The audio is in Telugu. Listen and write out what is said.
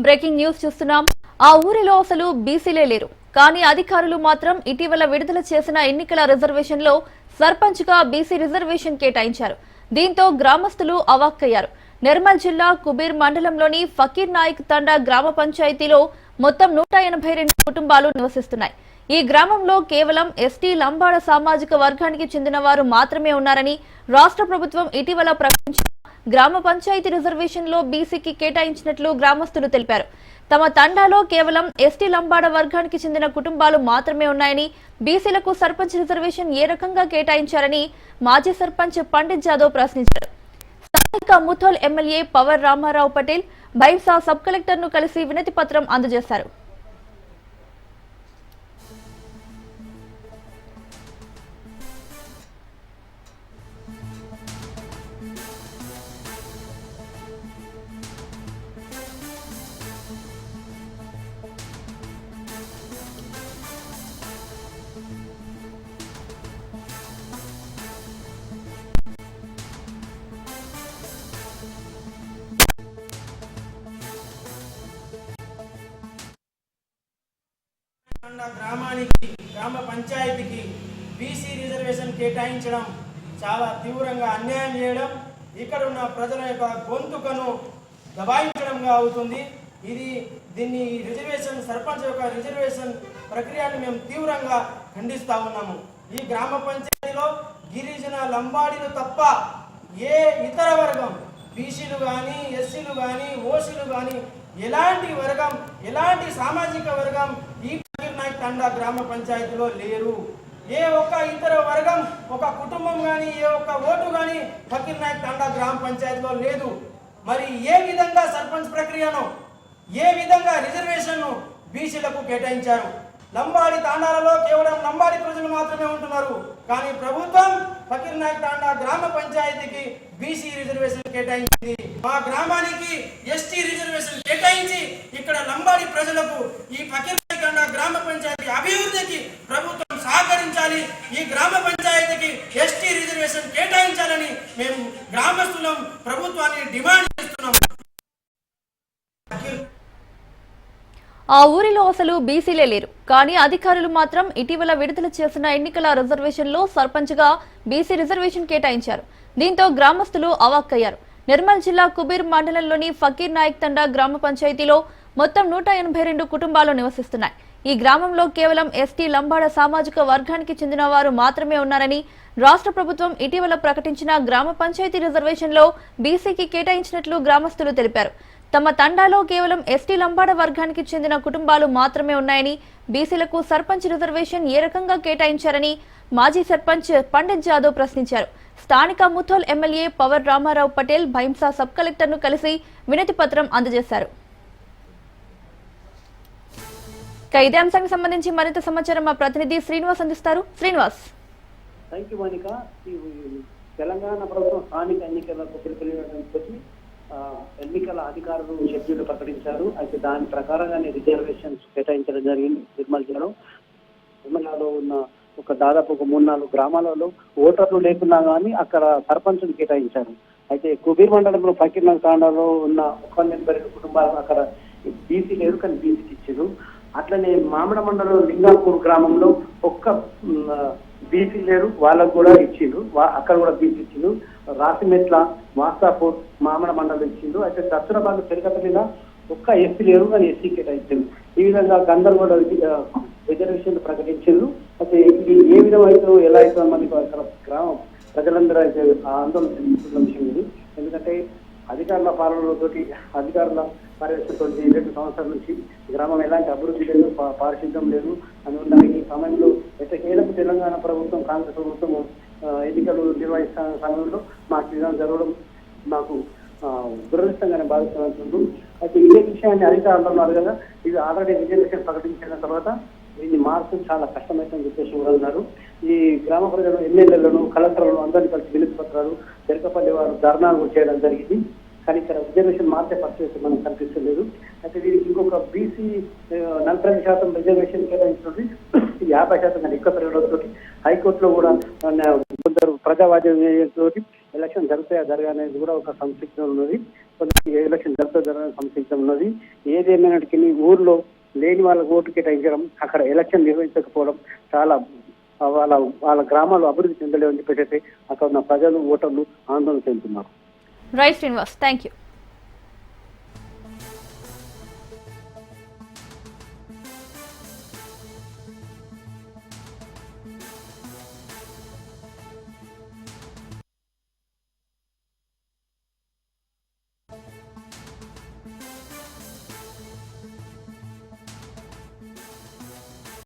బ్రేకింగ్ న్యూస్ చూస్తున్నాం. ఆ ఊరిలో అసలు బీసీలే లేరు. కానీ అధికారులు మాత్రం ఇటీవల విడుదల చేసిన ఎన్నికల రిజర్వేషన్ లో సర్పంచ్ గా బీసీ రిజర్వేషన్ కేటాయించారు. దీంతో గ్రామస్తులు అవాక్కయ్యారు. నిర్మల్ జిల్లా కుబీర్ మండలంలోని ఫకీర్ నాయక్ తండా గ్రామ పంచాయతీలో మొత్తం 182 కుటుంబాలు నివసిస్తున్నాయి. ఈ గ్రామంలో కేవలం ఎస్టీ లంబాడ సామాజిక వర్గానికి చెందిన వారు మాత్రమే ఉన్నారని రాష్ట్ర ప్రభుత్వం ఇటీవల ప్రకటించిన గ్రామ పంచాయతీ రిజర్వేషన్ లో బీసీకి కేటాయించినట్లు గ్రామస్తులు తెలిపారు. తమ తండాలో కేవలం ఎస్టీ లంబాడ వర్గానికి చెందిన కుటుంబాలు మాత్రమే ఉన్నాయని, బీసీలకు సర్పంచ్ రిజర్వేషన్ ఏ రకంగా కేటాయించారని మాజీ సర్పంచ్ పండిత్ జాదవ్ ప్రశ్నించారు. స్థానిక Mudhol MLA Pawar Ramarao Patel Bhainsa sub collector ను కలిసి వినతి పత్రం అందజేశారు. గ్రామానికి గ్రామ పంచాయతీకి బీసీ రిజర్వేషన్ కేటాయించడం చాలా తీవ్రంగా అన్యాయం చేయడం, ఇక్కడ ఉన్న ప్రజల యొక్క గొంతుకను దబాయించడంగా అవుతుంది. దీన్ని సర్పంచ్ యొక్క రిజర్వేషన్ ప్రక్రియను మేము తీవ్రంగా ఖండిస్తా ఉన్నాము. ఈ గ్రామ పంచాయతీలో గిరిజన లంబాడీలు తప్ప ఏ ఇతర వర్గం బీసీలు కానీ ఎస్సీలు కానీ ఓసీలు కానీ ఎలాంటి వర్గం ఎలాంటి సామాజిక వర్గం ఈ ఫకీర్ నాయక్ తండా గ్రామ పంచాయతీలో లేరు. ఏ ఒక్క ఇతర వర్గం ఒక కుటుంబం కానీ ఏ ఒక్క ఓటు కానీ ఫకీర్ నాయక్ తండా గ్రామ పంచాయతీలో లేదు. మరి ఏ విధంగా సర్పంచ్ ప్రక్రియను ఏ విధంగా రిజర్వేషన్ను బీసీలకు కేటాయించారు? లంబాడి తాండాలలో కేవలం లంబాడి ప్రజలు మాత్రమే ఉంటున్నారు. కానీ ప్రభుత్వం ఫకీర్ నాయక్ తాండా గ్రామ పంచాయతీకి బీసీ రిజర్వేషన్ కేటాయించింది. మా గ్రామానికి ఎస్టీ రిజర్వేషన్ కేటాయించి ఇక్కడ లంబాడి ప్రజలకు ఈ ఫకీర్ నాయక్ తాండా గ్రామ పంచాయతీ అభివృద్ధికి ప్రభుత్వం సహకరించాలి. ఈ గ్రామ పంచాయతీకి ఎస్టీ రిజర్వేషన్ కేటాయించాలని మేము గ్రామస్తులం ప్రభుత్వాన్ని డిమాండ్ చేస్తున్నాం. ఆ ఊరిలో అసలు బీసీలే లేరు. కానీ అధికారులు మాత్రం ఇటీవల విడుదల చేసిన ఎన్నికల రిజర్వేషన్ లో సర్పంచ్ గా బీసీ రిజర్వేషన్ కేటాయించారు. దీంతో గ్రామస్తులు అవాక్కయ్యారు. నిర్మల్ జిల్లా కుబీర్ మండలంలోని ఫకీర్ నాయక్ తండా గ్రామ పంచాయతీలో మొత్తం 182 కుటుంబాలు నివసిస్తున్నాయి. ఈ గ్రామంలో కేవలం ఎస్టీ లంబాడ సామాజిక వర్గానికి చెందిన వారు మాత్రమే ఉన్నారని రాష్ట్ర ప్రభుత్వం ఇటీవల ప్రకటించిన గ్రామ పంచాయతీ రిజర్వేషన్ లో బీసీకి కేటాయించినట్లు గ్రామస్తులు తెలిపారు. తమ తండాలో కేవలం ఎస్టీ లంబాడ వర్గానికి చెందిన కుటుంబాలు మాత్రమే ఉన్నాయని, బీసీలకు సర్పంచ్ రిజర్వేషన్ ఏ రకంగా కేటాయించారని మాజీ సర్పంచ్ పండిత్ జాదవ్ ప్రశ్నించారు. స్థానిక Mudhol MLA Pawar Ramarao Patel Bhainsa sub collector ను కలిసి వినతి పత్రం అందజేశారు. ఇదే అంశానికి సంబంధించి మరింత సమాచారం మా ప్రతినిధి శ్రీనివాస్ అందిస్తారు. శ్రీనివాస్. తెలంగాణ ప్రభుత్వం స్థానిక ఎన్నికల ఎన్నికల అధికారులు షెడ్యూల్ ప్రకటించారు. అయితే దాని ప్రకారంగానే రిజర్వేషన్స్ కేటాయించడం జరిగింది. నిర్మలలో ఉన్న దాదాపు ఒక 3-4 గ్రామాలలో ఓటర్లు లేకున్నా కానీ అక్కడ సర్పంచులు కేటాయించారు. అయితే కుబీర్ మండలంలో ఫకీర్ నాయక్ తాండాలో ఉన్న 182 కుటుంబాలు అక్కడ బీసీ లేరు, కానీ బీసీకి ఇచ్చారు. అట్లనే మామిడ మండలం లింగాపూర్ గ్రామంలో ఒక్క బీసీ లేరు, వాళ్ళకు కూడా ఇచ్చిండ్రు. అక్కడ కూడా బీసీ ఇచ్చిండ్రు. రాసిమెట్ల, మాస్తాపూర్, మామిడ మండలం ఇచ్చిండ్రు. అయితే దసరాబాద్ పెరగపల్లిన ఒక్క ఎస్సీ లేరు, కానీ ఎస్సీ కేటాయించిండ్రు. ఈ విధంగా గందరగోళ రిజర్వేషన్ ప్రకటించిండ్రు. అయితే ఇది ఏ విధంగా ఎలా అవుతుందో మనకి అక్కడ గ్రామం ప్రజలందరూ అయితే ఆందోళన చెందుతున్న విషయం ఇది. ఎందుకంటే అధికారుల పాలనతోటి అధికారుల పర్యవేక్షణతో 2 సంవత్సరాల నుంచి గ్రామం ఎలాంటి అభివృద్ధి లేదు, పారిశుద్ధ్యం లేదు. అందువల్ల ఈ సమయంలో ఎట్టకేలకు తెలంగాణ ప్రభుత్వం కాంగ్రెస్ ప్రభుత్వం ఎన్నికలు నిర్వహిస్తున్న సమయంలో మాకు విధానం జరగడం మాకు దురదృష్టంగానే భావిస్తున్నట్టు. అయితే ఇదే విషయాన్ని అధికారులు అన్నారు కదా, ఇది ఆల్రెడీ రిజర్వేషన్ ప్రకటించిన తర్వాత దీన్ని మార్చడం చాలా కష్టమైందని చెప్పేసి కూడా ఉన్నారు. ఈ గ్రామ ప్రజలు ఎమ్మెల్యేలను కలెక్టర్లను అందరినీ కలిసి వినతి పత్రాలు పెరకపల్లి వారు ధర్నాలు చేయడం జరిగింది. కానీ ఇక్కడ రిజర్వేషన్ మార్చే పరిస్థితి మనకు కనిపిస్తలేదు. అయితే దీనికి ఇంకొక బీసీ 40% రిజర్వేషన్ కేటాయించినట్టు 50% కానీ ఎక్కువ పెరగడంతో హైకోర్టులో కూడా కొందరు ప్రజావాద్యంతో ఎలక్షన్ జరుగుతాయా జరగనేది కూడా ఒక సంసిగ్ధం ఉన్నది. సో ఎలక్షన్ జరగని సంశయం ఉన్నది. ఏదేమైనటికీ ఊర్లో లేని వాళ్ళకు ఓటు కేటాయించడం, అక్కడ ఎలక్షన్ నిర్వహించకపోవడం చాలా వాళ్ళ గ్రామాలు అభివృద్ధి చెందలేవని చెప్పేసి అక్కడ ఉన్న ప్రజలు ఓటర్లు ఆందోళన చెందుతున్నారు. Right Srinivas, thank you.